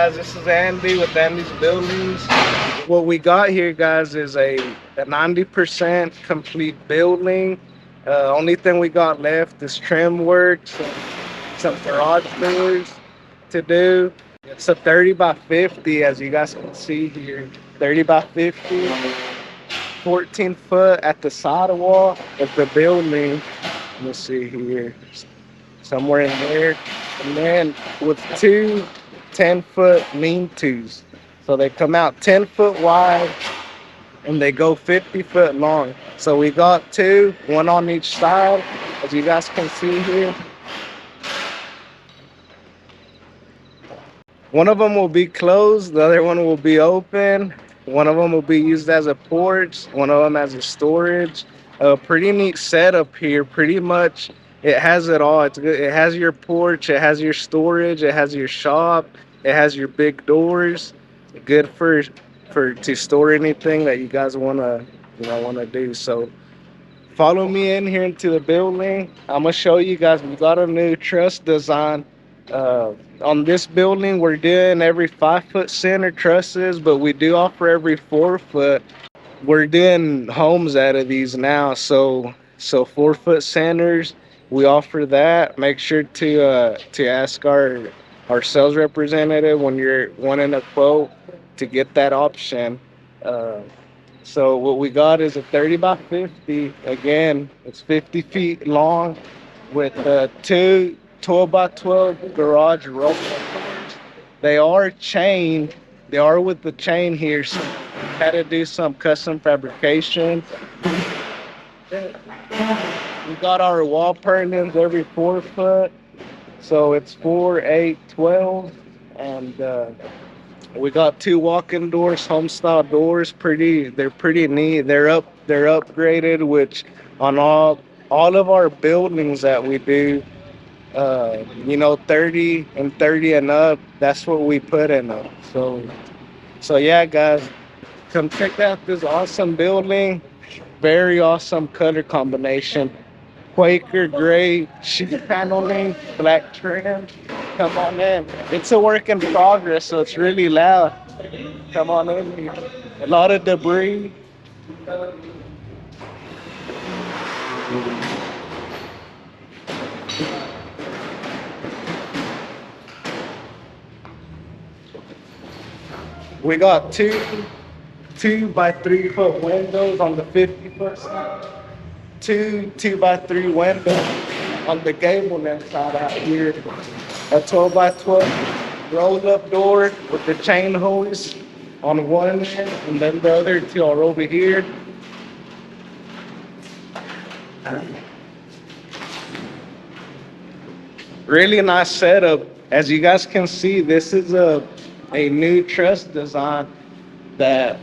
guys? This is Andy with Andy's Buildings. What we got here, guys, is a 90% complete building. Only thing we got left is trim work, some garage doors to do. It's a 30 by 50, as you guys can see here. 30 by 50, 14 foot at the side wall of the building. Let's see here, somewhere in there. And then with two 10-foot lean-tos. So they come out 10 foot wide and they go 50 foot long. So we got two, one on each side, as you guys can see here. One of them will be closed, the other one will be open. One of them will be used as a porch, one of them as a storage. A pretty neat setup here. Pretty much it has it all. It's good. It has your porch, it has your storage, it has your shop, it has your big doors. Good for to store anything that you guys wanna do. So follow me in here into the building. I'm gonna show you guys. We got a new truss design. On this building, we're doing every 5-foot center trusses, but we do offer every 4-foot. We're doing homes out of these now, so 4-foot centers. We offer that. Make sure to ask our sales representative when you're wanting a quote to get that option. So what we got is a 30 by 50. Again, it's 50 feet long with two 12 by 12 garage roll doors. They are chained. They are with the chain here, so we had to do some custom fabrication. We got our wall purlins every 4 foot, so it's 4, 8, 12, and we got two walk-in doors, home style doors. They're pretty neat. They're upgraded, which on all of our buildings that we do, 30 and 30 and up, that's what we put in them. So yeah, guys, come check out this awesome building. Very awesome color combination. Quaker gray sheet paneling, black trim. Come on in. It's a work in progress, so it's really loud. Come on in here. A lot of debris. We got two by 3 foot windows on the 50 foot side. Two by 3 windows on the gable end side out here. A 12 by 12 roll up door with the chain hose on one end, and then the other two are over here. Really nice setup. As you guys can see, this is a new truss design that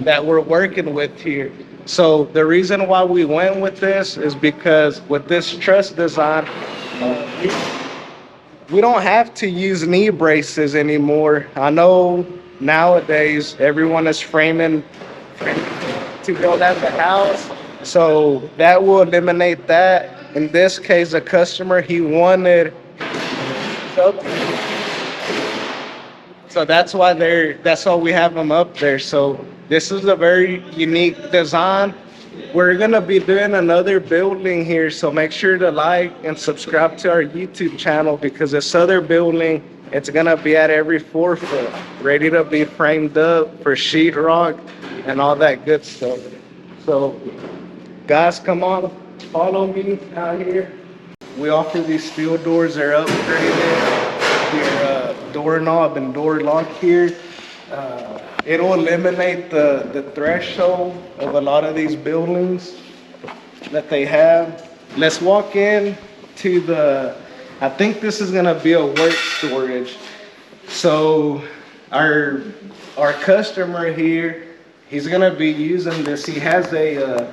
we're working with here. So the reason why we went with this is because with this truss design, we don't have to use knee braces anymore. I know nowadays everyone is framing to build out the house, so that will eliminate that. In this case, a customer, he wanted something. So that's why we have them up there. So this is a very unique design. We're gonna be doing another building here, so make sure to like and subscribe to our YouTube channel, because this other building, it's gonna be at every 4 foot, ready to be framed up for sheetrock and all that good stuff. So guys, come on, follow me out here. We offer these steel doors. They're upgraded. Your doorknob and door lock here. It'll eliminate the threshold of a lot of these buildings that they have. Let's walk in to I think this is gonna be a work storage. So our customer here, he's gonna be using this. He has a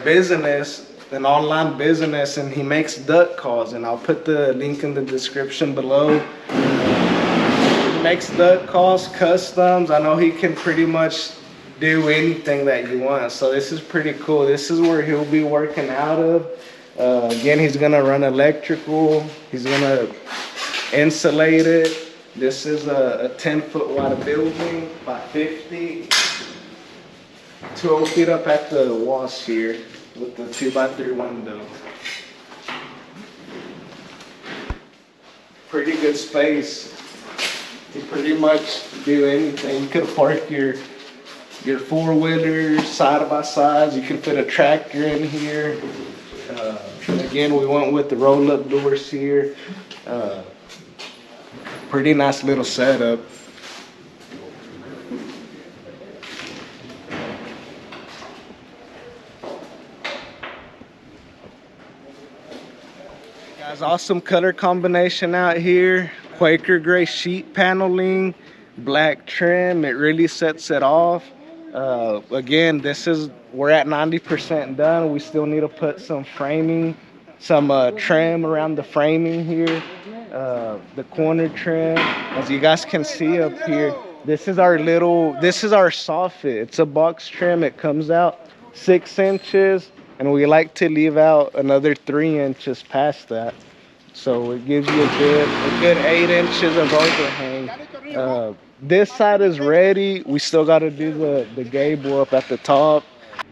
business, an online business, and he makes duck calls, and I'll put the link in the description below. He makes duck calls, customs. I know he can pretty much do anything that you want, so this is pretty cool. This is where he'll be working out of. Again, he's gonna run electrical, he's gonna insulate it, This is a 10-foot wide building by 50. 12 feet up at the walls here with the 2x3 window. Pretty good space. You pretty much do anything. You could park your four-wheelers side by sides. You can fit a tractor in here. Again, we went with the roll-up doors here. Pretty nice little setup. Guys, awesome color combination out here. Quaker gray sheet paneling, black trim. It really sets it off. Again, we're at 90% done. We still need to put some framing, some trim around the framing here. The corner trim, as you guys can see up here, this is our soffit. It's a box trim. It comes out 6 inches, and we like to leave out another 3 inches past that, so it gives you a good 8 inches of overhang. This side is ready. We still got to do the gable up at the top.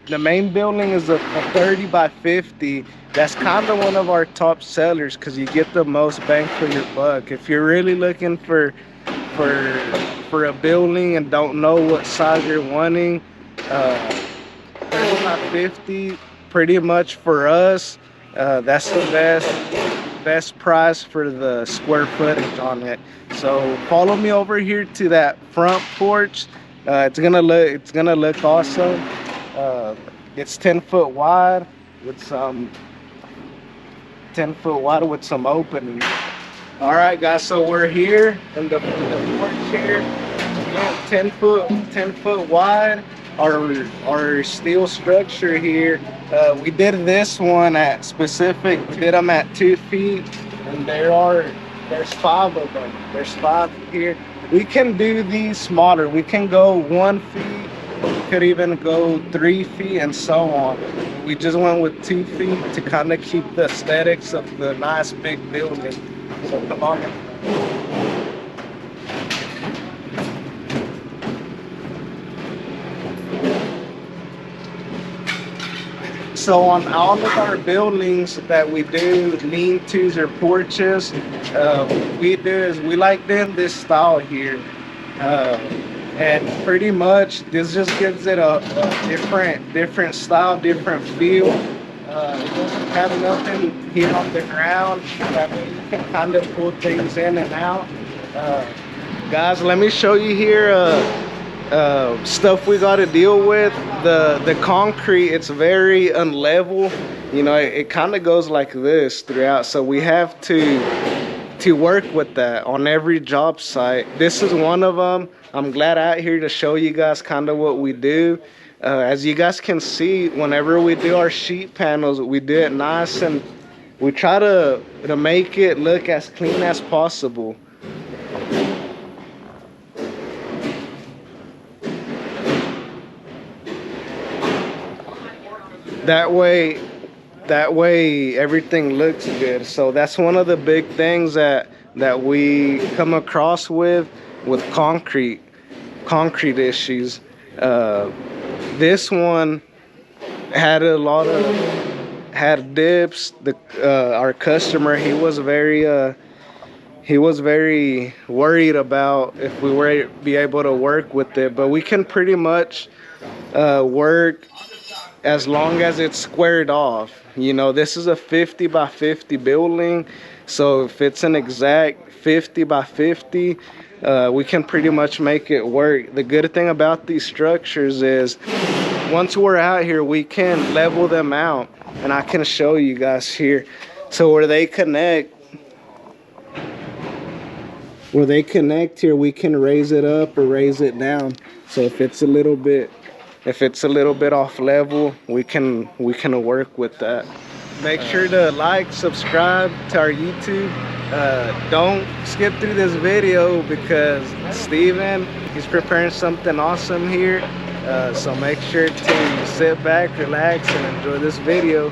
The main building is a 30 by 50. That's kind of one of our top sellers because you get the most bang for your buck. If you're really looking for a building and don't know what size you're wanting, 30 by 50, pretty much for us, that's the best price for the square footage on it. So follow me over here to that front porch. It's gonna look awesome. It's 10 foot wide with some openings. All right, guys, so we're here in the porch here. Again, 10 foot wide. Our steel structure here. We did this one did them at 2 feet, and there's 5 of them. There's 5 here. We can do these smaller. We can go 1 feet. We could even go 3 feet and so on. We just went with 2 feet to kind of keep the aesthetics of the nice big building. So come on. So on all of our buildings that we do, lean-tos or porches, we like doing this style here. And pretty much this just gives it a different style, different feel. It doesn't have nothing here on the ground. That way you can kind of pull things in and out. Guys, let me show you here stuff we got to deal with. The concrete, it's very unlevel. You know, it kind of goes like this throughout. So we have to work with that on every job site. This is one of them. I'm glad out here to show you guys kind of what we do. As you guys can see, whenever we do our sheet panels, we do it nice and we try to make it look as clean as possible. That way everything looks good. So that's one of the big things that we come across with concrete issues. This one had dips. Our customer, he was very worried about if we were be able to work with it, but we can pretty much work as long as it's squared off. You know, this is a 50 by 50 building, so if it's an exact 50 by 50, we can pretty much make it work. The good thing about these structures is once we're out here, we can level them out, and I can show you guys here. So where they connect here, we can raise it up or raise it down. So if it's a little bit off level, we can work with that. Make sure to like, subscribe to our YouTube. Don't skip through this video because Steven, he's preparing something awesome here. So make sure to sit back, relax, and enjoy this video.